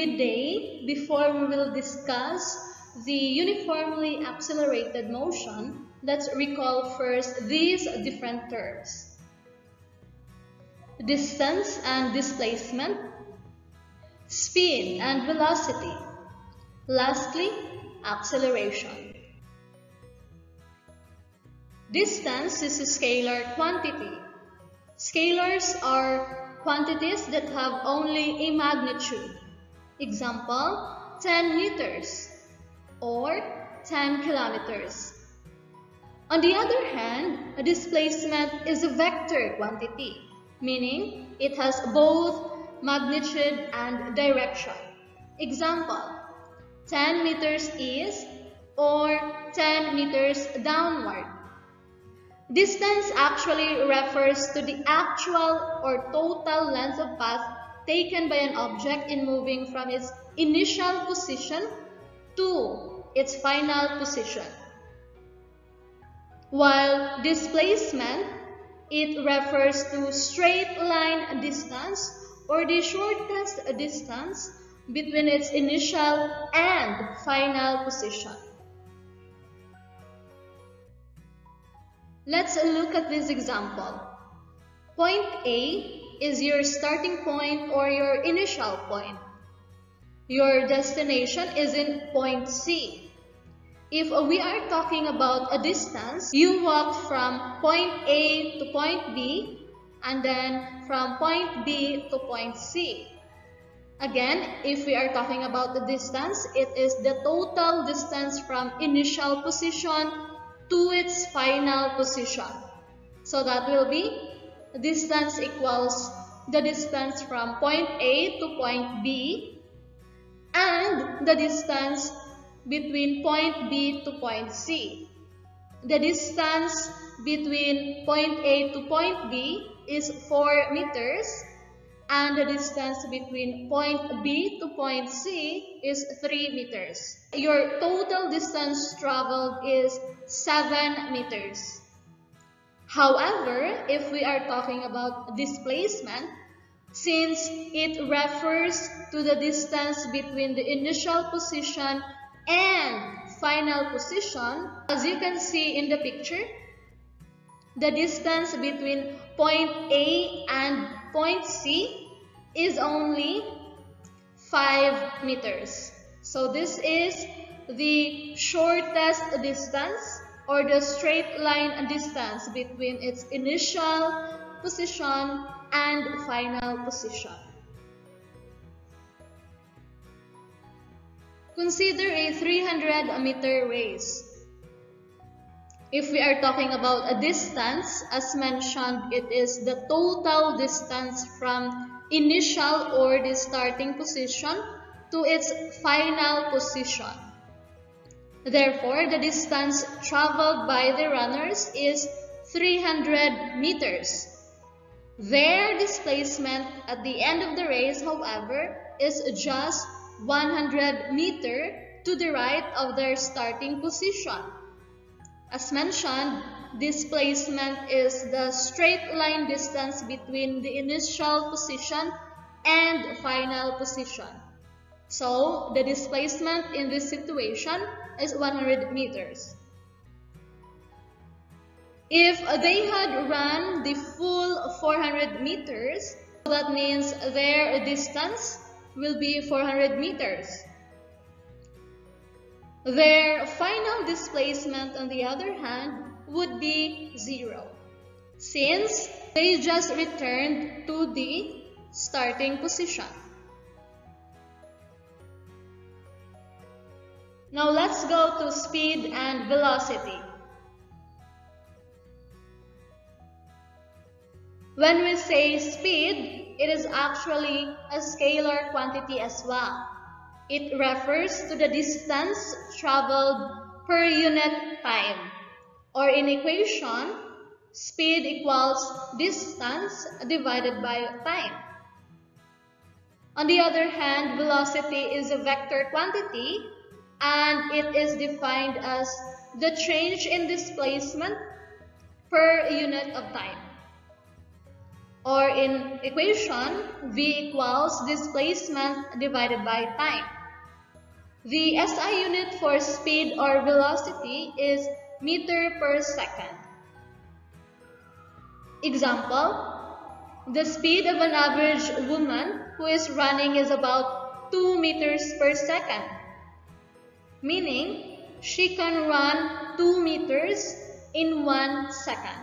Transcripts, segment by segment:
midday before we will discuss the uniformly accelerated motion. Let's recall first these different terms: distance and displacement, speed and velocity, lastly, acceleration. Distance is a scalar quantity. Scalars are quantities that have only a magnitude. Example, 10 meters or 10 kilometers. On the other hand, a displacement is a vector quantity, meaning it has both magnitude and direction. Example, 10 meters east or 10 meters downward. Distance actually refers to the actual or total length of path taken by an object in moving from its initial position to its final position. While displacement, it refers to straight line distance or the shortest distance between its initial and final position. Let's look at this example. Point A is your starting point or your initial point. Your destination is in point C. If we are talking about a distance, you walk from point A to point B and then from point B to point C. Again, if we are talking about the distance, it is the total distance from initial position to its final position. So that will be distance equals the distance from point A to point B and the distance between point B to point C. The distance between point A to point B is 4 meters and the distance between point B to point C is 3 meters. Your total distance traveled is 7 meters. However, if we are talking about displacement, since it refers to the distance between the initial position and final position, as you can see in the picture, the distance between point A and point C is only 5 meters. So this is the shortest distance or the straight line distance between its initial position and final position. Consider a 300-meter race. If we are talking about a distance, as mentioned, it is the total distance from initial or the starting position to its final position. Therefore, the distance traveled by the runners is 300 meters. Their displacement at the end of the race, however, is just 100 meters to the right of their starting position. As mentioned, displacement is the straight line distance between the initial position and final position. So, the displacement in this situation is 100 meters. If they had run the full 400 meters, that means their distance will be 400 meters. Their final displacement, on the other hand, would be 0, since they just returned to the starting position. Now let's go to speed and velocity. When we say speed, it is actually a scalar quantity as well. It refers to the distance traveled per unit time. Or in equation, speed equals distance divided by time. On the other hand, velocity is a vector quantity and it is defined as the change in displacement per unit of time. Or in equation, V equals displacement divided by time. The SI unit for speed or velocity is meter per second. Example, the speed of an average woman who is running is about 2 meters per second, meaning she can run 2 meters in 1 second.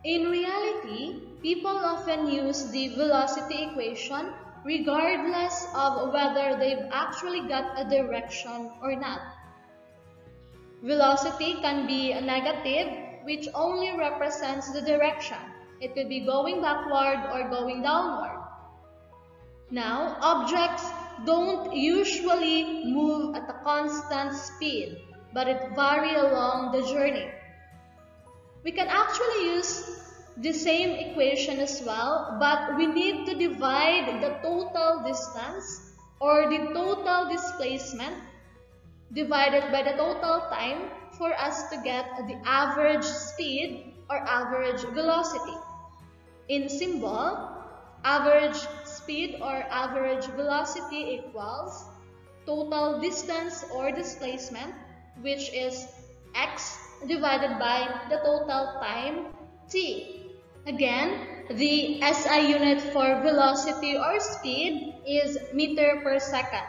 In reality, people often use the velocity equation regardless of whether they've actually got a direction or not. Velocity can be a negative, which only represents the direction. It could be going backward or going downward. Now, objects don't usually move at a constant speed, but it varies along the journey. We can actually use the same equation as well, but we need to divide the total distance or the total displacement divided by the total time for us to get the average speed or average velocity. In symbol, average speed or average velocity equals total distance or displacement, which is x divided by the total time t. Again, the SI unit for velocity or speed is meter per second.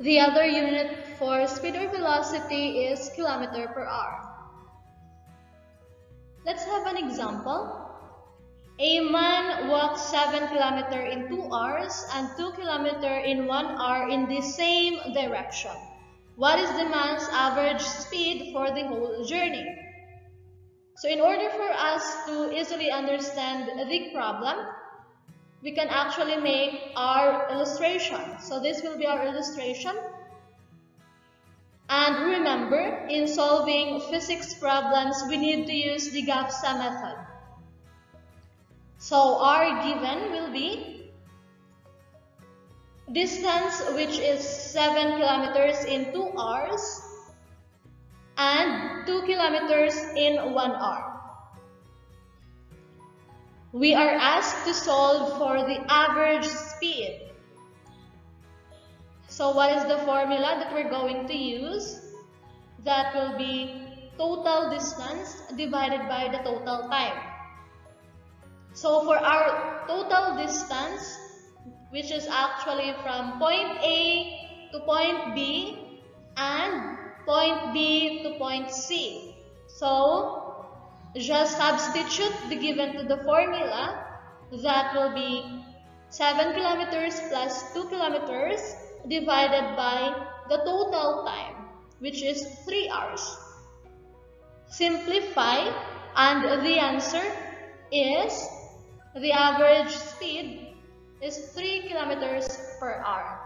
The other unit for speed or velocity is kilometer per hour. Let's have an example. A man walks 7 kilometers in 2 hours and 2 kilometers in 1 hour in the same direction. What is the man's average speed for the whole journey? So in order for us to easily understand the problem, we can actually make our illustration. So this will be our illustration. And remember, in solving physics problems, we need to use the GAPSA method. So our given will be distance, which is 7 kilometers in 2 hours and 2 kilometers in 1 hour. We are asked to solve for the average speed. So what is the formula that we're going to use? That will be total distance divided by the total time. So for our total distance, which is actually from point A to point B and point B to point C. So just substitute the given to the formula. That will be 7 kilometers plus 2 kilometers divided by the total time, which is 3 hours. Simplify, and the answer is the average speed is 3 kilometers per hour.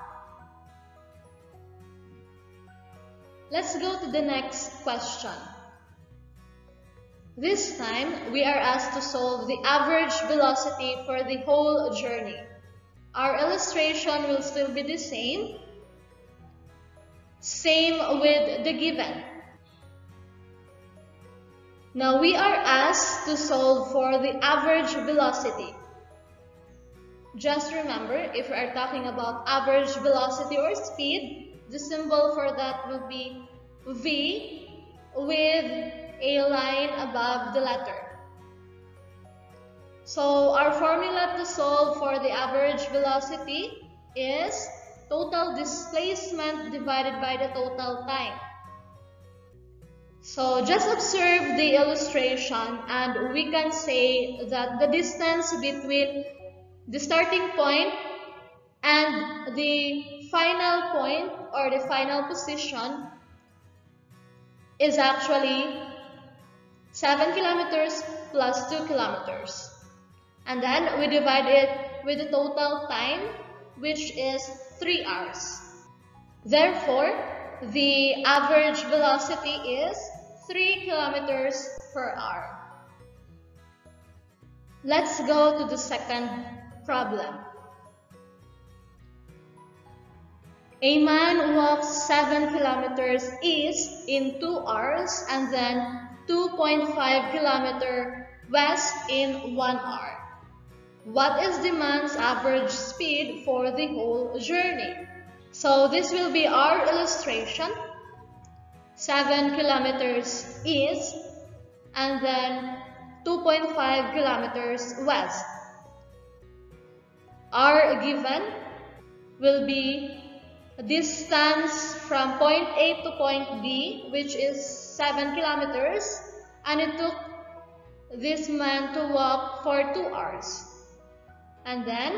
Let's go to the next question. This time, we are asked to solve the average velocity for the whole journey. Our illustration will still be the same. Same with the given. Now we are asked to solve for the average velocity. Just remember, if we are talking about average velocity or speed, the symbol for that will be V with a line above the letter. So our formula to solve for the average velocity is total displacement divided by the total time. So just observe the illustration and we can say that the distance between the starting point and the final point or the final position is actually 7 kilometers plus 2 kilometers. And then we divide it with the total time, which is 3 hours. Therefore, the average velocity is 3 kilometers per hour. Let's go to the second problem. A man walks 7 kilometers east in 2 hours and then 2.5 km west in 1 hour. What is the man's average speed for the whole journey? So this will be our illustration. 7 kilometers east and then 2.5 kilometers west. Our given will be distance from point A to point B, which is 7 kilometers, and it took this man to walk for 2 hours. And then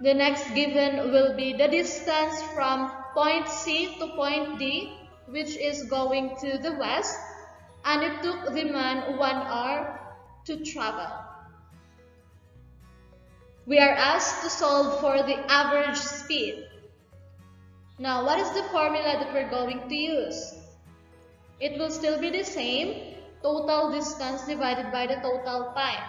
the next given will be the distance from point C to point D, which is going to the west, and it took the man 1 hour to travel. We are asked to solve for the average speed. Now, what is the formula that we're going to use? It will still be the same, total distance divided by the total time.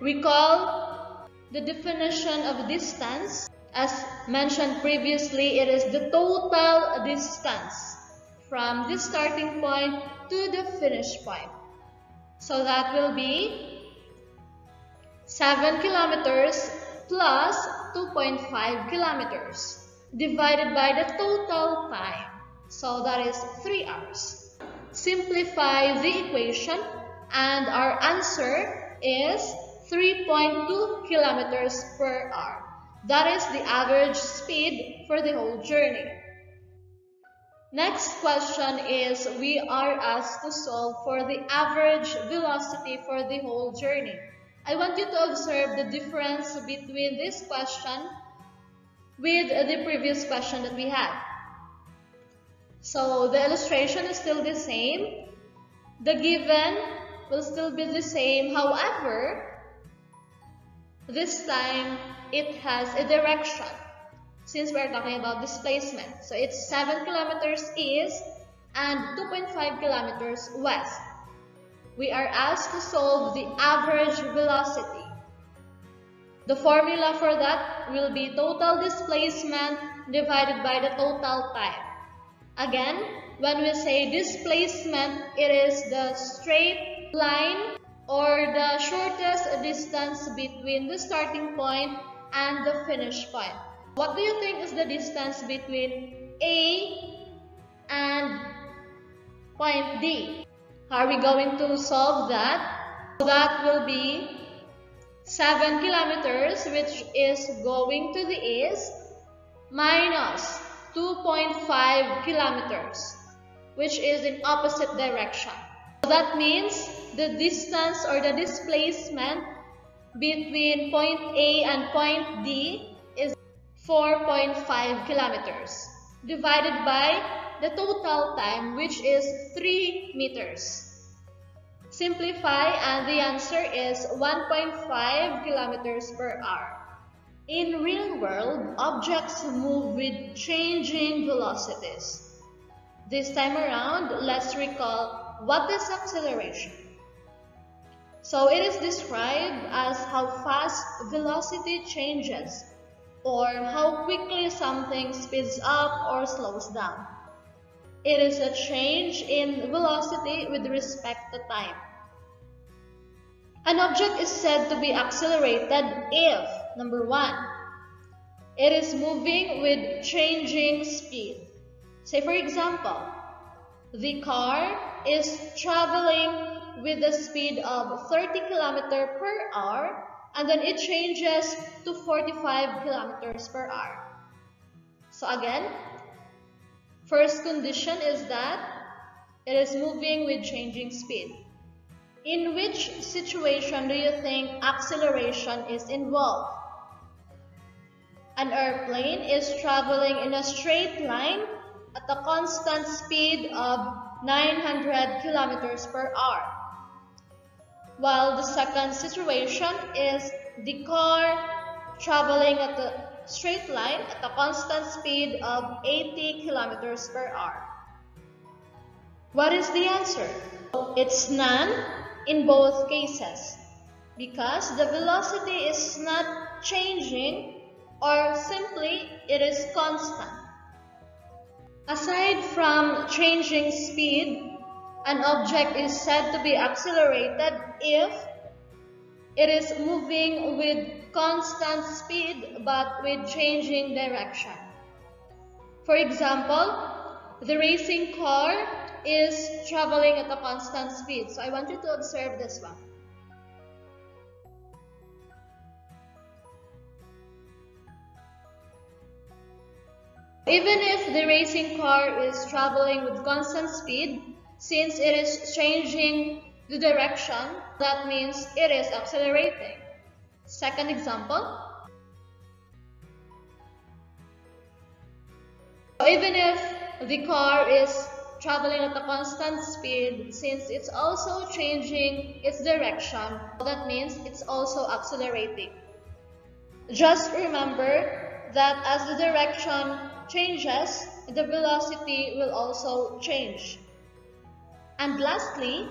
Recall the definition of distance. As mentioned previously, it is the total distance from the starting point to the finish point. So that will be 7 kilometers plus 2.5 kilometers divided by the total time. So that is 3 hours. Simplify the equation and our answer is 3.2 kilometers per hour. That is the average speed for the whole journey. Next question is, we are asked to solve for the average velocity for the whole journey. I want you to observe the difference between this question with the previous question that we had. So the illustration is still the same. The given will still be the same. However, this time it has a direction since we're talking about displacement. So it's 7 kilometers east and 2.5 kilometers west. We are asked to solve the average velocity. The formula for that will be total displacement divided by the total time. Again, when we say displacement, it is the straight line or the shortest distance between the starting point and the finish point. What do you think is the distance between A and point D? How are we going to solve that? So that will be 7 kilometers, which is going to the east, minus 2.5 kilometers, which is in opposite direction. So that means the distance or the displacement between point A and point D is 4.5 kilometers divided by the total time, which is 3 meters. Simplify and the answer is 1.5 kilometers per hour. In real world, objects move with changing velocities. This time around, let's recall what is acceleration. So it is described as how fast velocity changes or how quickly something speeds up or slows down. It is a change in velocity with respect to time. An object is said to be accelerated if, number 1, it is moving with changing speed. Say for example, the car is traveling with the speed of 30 km per hour and then it changes to 45 km per hour. So again, first condition is that it is moving with changing speed. In which situation do you think acceleration is involved? An airplane is traveling in a straight line at a constant speed of 900 kilometers per hour. While the second situation is the car traveling at a straight line at a constant speed of 80 kilometers per hour. What is the answer? It's none in both cases because the velocity is not changing or simply it is constant. Aside from changing speed, An object is said to be accelerated if it is moving with constant speed but with changing direction. For example, the racing car is traveling at a constant speed. So I want you to observe this one. Even if the racing car is traveling with constant speed, since it is changing the direction, that means it is accelerating. Second example. Even if the car is traveling at a constant speed, since it's also changing its direction, that means it's also accelerating. Just remember that as the direction changes, the velocity will also change. And lastly,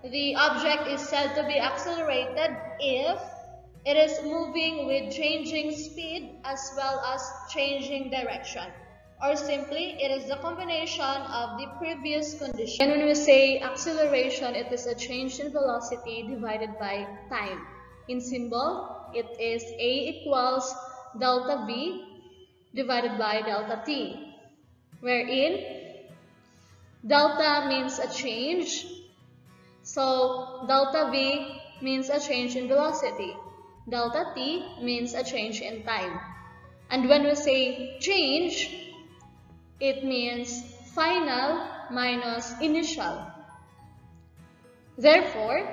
the object is said to be accelerated if it is moving with changing speed as well as changing direction. Or simply, it is the combination of the previous condition. And when we say acceleration, it is a change in velocity divided by time. In symbol, it is A equals delta V divided by delta T, wherein delta means a change, so delta V means a change in velocity, delta T means a change in time. And when we say change, it means final minus initial. Therefore,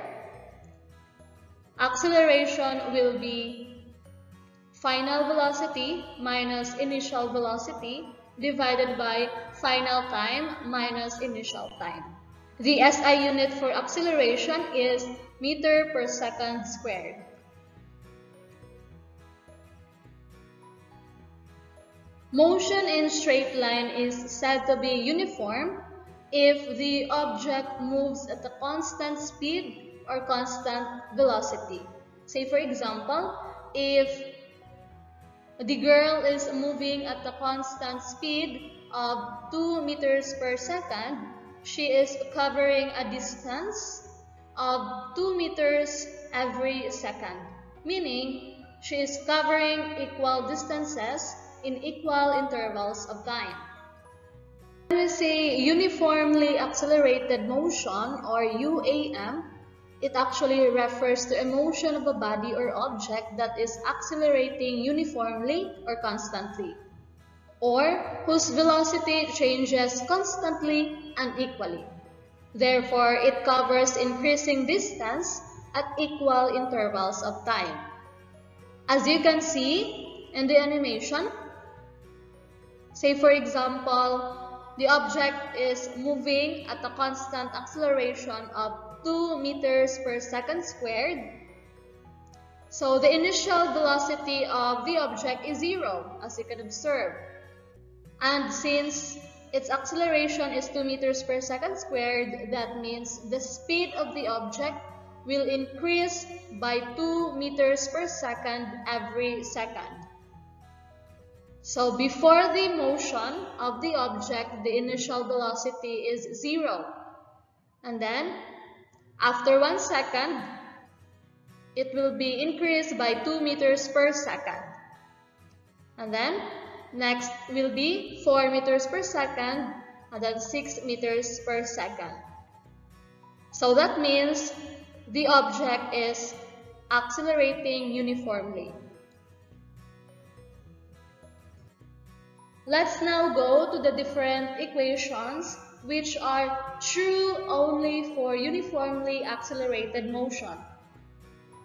acceleration will be final velocity minus initial velocity divided by final time minus initial time. The SI unit for acceleration is meter per second squared. Motion in straight line is said to be uniform if the object moves at a constant speed or constant velocity. Say for example, if the girl is moving at a constant speed of 2 meters per second, she is covering a distance of 2 meters every second, meaning she is covering equal distances in equal intervals of time. When we say uniformly accelerated motion or UAM, it actually refers to a motion of a body or object that is accelerating uniformly or constantly, or whose velocity changes constantly and equally. Therefore, it covers increasing distance at equal intervals of time. As you can see in the animation, say for example, the object is moving at a constant acceleration of 2 meters per second squared. So the initial velocity of the object is 0, as you can observe. And since its acceleration is 2 meters per second squared, that means the speed of the object will increase by 2 meters per second every second. So before the motion of the object, the initial velocity is 0. And then, after 1 second, it will be increased by 2 meters per second. And then, next will be 4 meters per second, and then 6 meters per second. So that means the object is accelerating uniformly. Let's now go to the different equations which are true only for uniformly accelerated motion.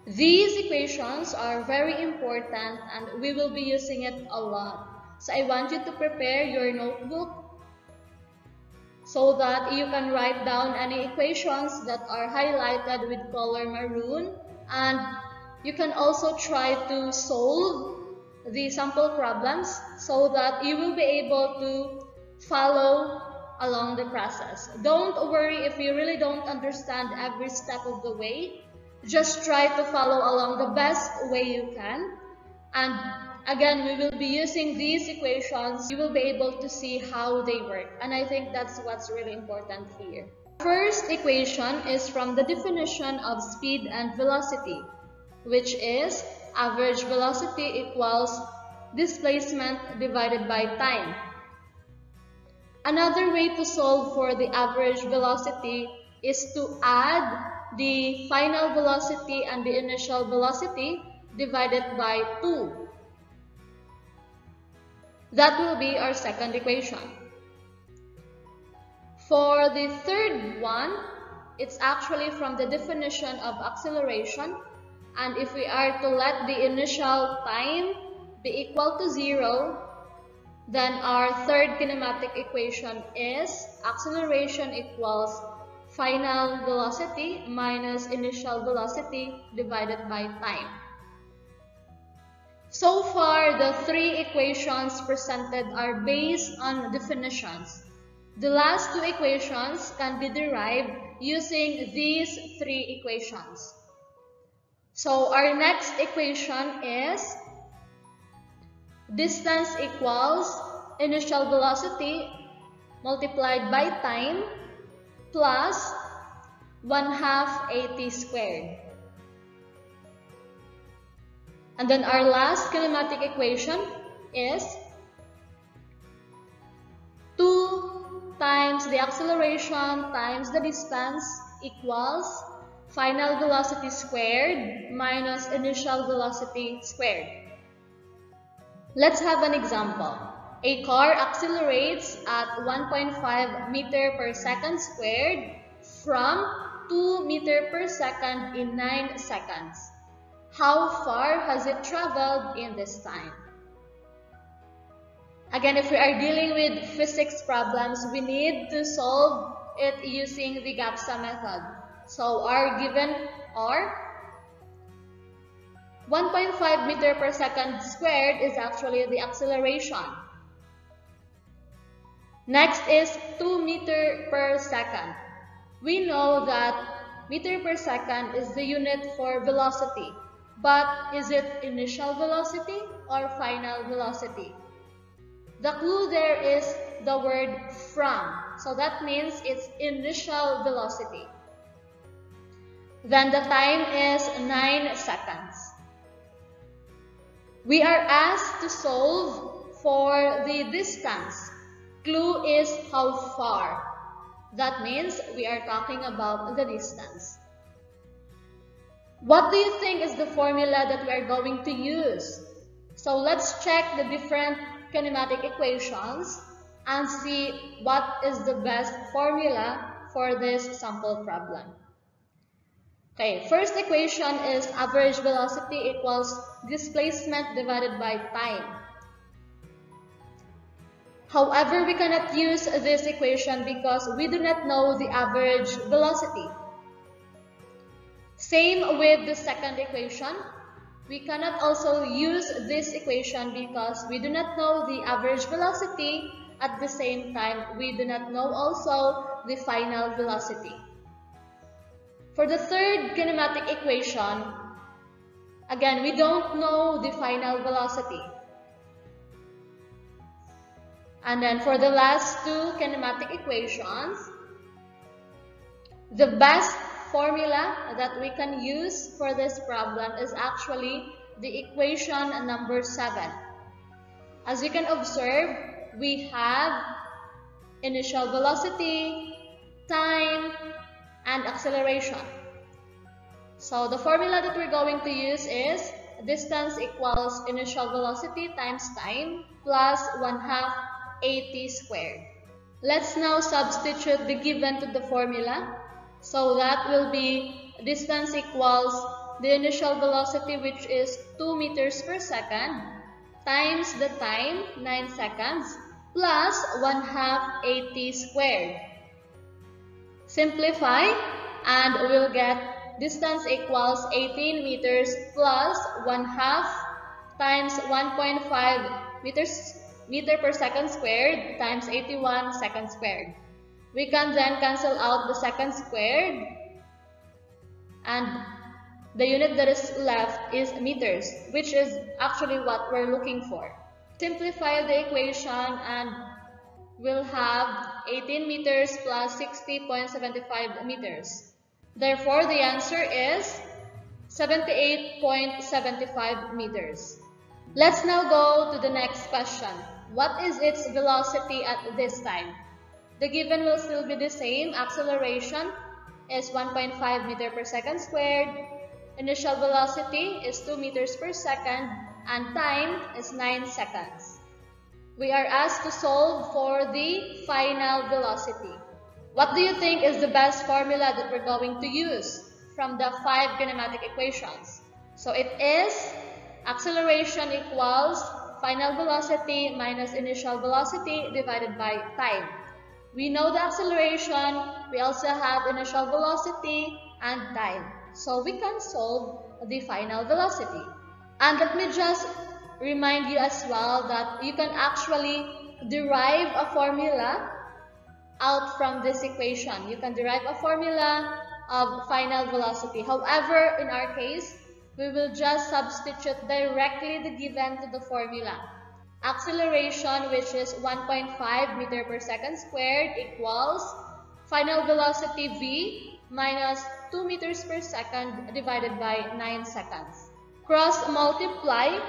These equations are very important and we will be using it a lot. So I want you to prepare your notebook so that you can write down any equations that are highlighted with color maroon, and you can also try to solve the sample problems so that you will be able to follow along the process. Don't worry if you really don't understand every step of the way. Just try to follow along the best way you can. And again, we will be using these equations. You will be able to see how they work. And I think that's what's really important here. First equation is from the definition of speed and velocity, which is average velocity equals displacement divided by time. Another way to solve for the average velocity is to add the final velocity and the initial velocity divided by 2. That will be our second equation. For the third one, it's actually from the definition of acceleration, and if we are to let the initial time be equal to 0, then our third kinematic equation is acceleration equals final velocity minus initial velocity divided by time. So far, the three equations presented are based on definitions. The last two equations can be derived using these three equations. So our next equation is distance equals initial velocity multiplied by time plus 1/2 AT squared. And then our last kinematic equation is 2 times the acceleration times the distance equals final velocity squared minus initial velocity squared. Let's have an example. A car accelerates at 1.5 meter per second squared from 2 meter per second in 9 seconds. How far has it traveled in this time? Again, if we are dealing with physics problems, we need to solve it using the GAPSA method. So our given are 1.5 meter per second squared is actually the acceleration. Next is 2 meter per second. We know that meter per second is the unit for velocity. But is it initial velocity or final velocity? The clue there is the word from. So that means it's initial velocity. Then the time is 9 seconds. We are asked to solve for the distance. Clue is how far. That means we are talking about the distance. What do you think is the formula that we are going to use? So let's check the different kinematic equations and see what is the best formula for this sample problem. Okay, first equation is average velocity equals displacement divided by time. However, we cannot use this equation because we do not know the average velocity. Same with the second equation. We cannot also use this equation because we do not know the average velocity. At the same time, we do not know also the final velocity. For the third kinematic equation, again, we don't know the final velocity. And then for the last two kinematic equations, the best formula that we can use for this problem is actually the equation number 7. As you can observe, we have initial velocity, time, and acceleration. So the formula that we're going to use is distance equals initial velocity times time plus 1/2 AT squared. Let's now substitute the given to the formula. So that will be distance equals the initial velocity, which is 2 meters per second, times the time, 9 seconds, plus 1/2 AT squared. Simplify and we'll get distance equals 18 meters plus 1/2 times 1.5 meter per second squared times 81 seconds squared. We can then cancel out the seconds squared, and the unit that is left is meters, which is actually what we're looking for. Simplify the equation and will have 18 meters plus 60.75 meters. Therefore, the answer is 78.75 meters. Let's now go to the next question. What is its velocity at this time? The given will still be the same. Acceleration is 1.5 meter per second squared. Initial velocity is 2 meters per second. And time is 9 seconds. We are asked to solve for the final velocity. What do you think is the best formula that we're going to use from the 5 kinematic equations? So it is acceleration equals final velocity minus initial velocity divided by time. We know the acceleration, we also have initial velocity and time. So we can solve the final velocity. And let me just remind you as well that you can actually derive a formula out from this equation. You can derive a formula of final velocity. However, in our case, we will just substitute directly the given to the formula. Acceleration, which is 1.5 meter per second squared, equals final velocity v minus 2 meters per second divided by 9 seconds. Cross multiply,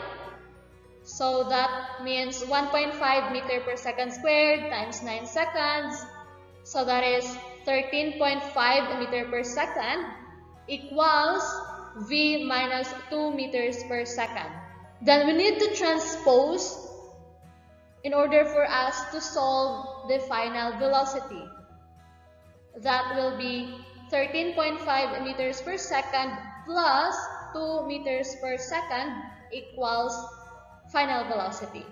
so that means 1.5 meter per second squared times 9 seconds. So that is 13.5 meter per second equals v minus 2 meters per second. Then we need to transpose in order for us to solve the final velocity. That will be 13.5 meters per second plus 2 meters per second equals final velocity.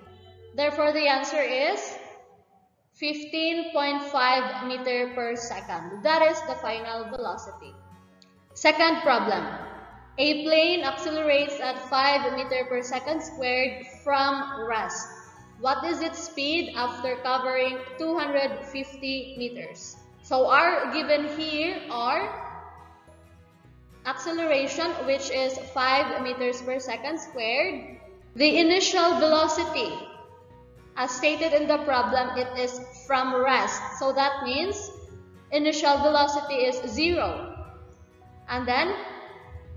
Therefore, the answer is 15.5 meter per second. That is the final velocity. Second problem. A plane accelerates at 5 meter per second squared from rest. What is its speed after covering 250 meters? So our given here are acceleration, which is 5 meters per second squared. The initial velocity, as stated in the problem, it is from rest. So that means initial velocity is 0. And then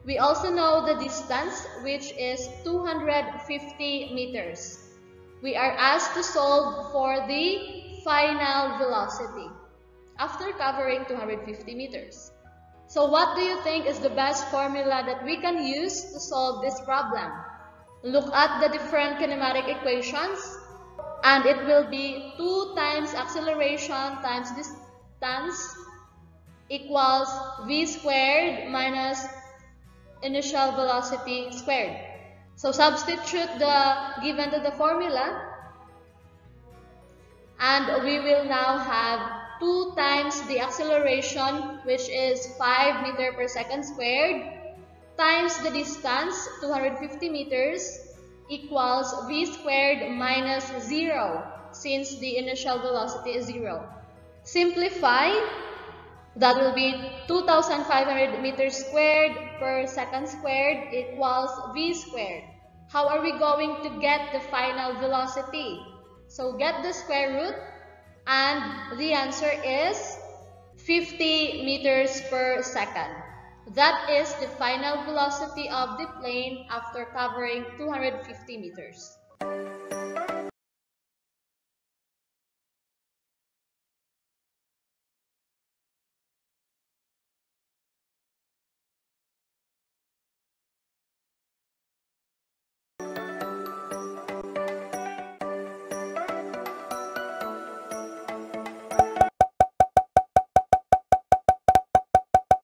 we also know the distance, which is 250 meters. We are asked to solve for the final velocity after covering 250 meters. So what do you think is the best formula that we can use to solve this problem? Look at the different kinematic equations, and it will be 2 times acceleration times distance equals v squared minus initial velocity squared. So substitute the given to the formula, and we will now have 2 times the acceleration, which is 5 meter per second squared, times the distance, 250 meters, equals v squared minus 0, since the initial velocity is 0. Simplify, that will be 2,500 meters squared per second squared equals v squared. How are we going to get the final velocity? So get the square root, and the answer is 50 meters per second. That is the final velocity of the plane after covering 250 meters.